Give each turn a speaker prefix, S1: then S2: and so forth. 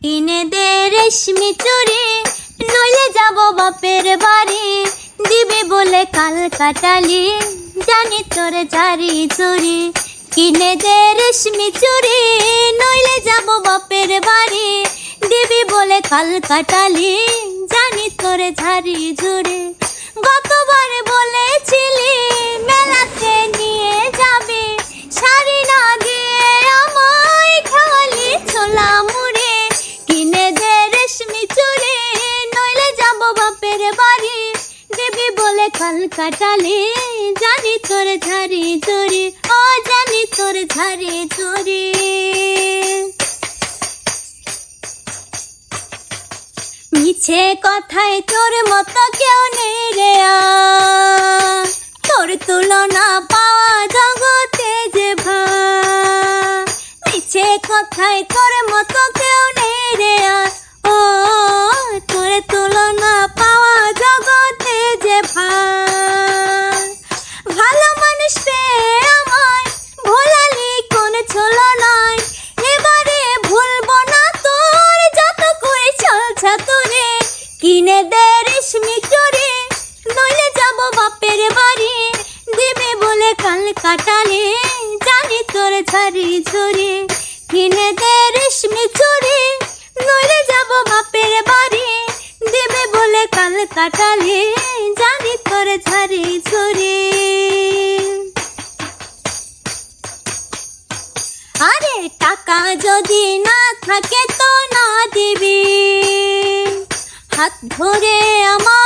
S1: কিনে দে রেশমি চুড়ি, নইলে যাব বাপের বাড়ি। দিবি বলে কাল কাটালি, জানি তোর ঝাড়ি ঝুড়ি। কিনে দে রেশমি চুড়ি, নইলে যাব বাপের বাড়ি। দিবি বলে কাল কাটালি, জানি তোর ঝাড়ি ঝুড়ি। গতবার বলেছিলি মেলাতে নিয়ে যাবি, শাড়ি না দিয়ে আমায় খাওয়ালি ছোলা মুড়ি। কিনে দে রেশমি চুড়ি, নইলে যাব বাপের বাড়ি। দিবি বলে কাল কাটালি, জানি তোর ঝাড়ি ঝুড়ি। ও জানি তোর ঝাড়ি ঝুড়ি। মিছে কথায় তোর মতো কেউ নেই রে, তোর তুলনা পাওয়া জগতে যে ভাই। মিছে কথায় তোর মতো কেউ নেই রে, ও তোর তুলনা পাওয়া জগতে যে ভাই। ভালো মানুষ পেয়ে আমায় ভোলালি কোন ছোলো নয়, এবারে ভুলবো না তোর যত কই চলছা তোরে। কিনে দে রেশমি চুড়ি, নইলে যাব বাপের বাড়ি। দিবে বলে কাল কাটালে, জানি তোর ঝাড়ি ঝুড়ি। কিনে দে রেশমি চুড়ি, নইলে যাব বাপের বাড়ি। দিবে বলে কাল কাটালে, জানি তোর ঝাড়ি ঝুড়ি। আরে টাকা যদি না থাকে তো না দিবি, হাত ধরে আমার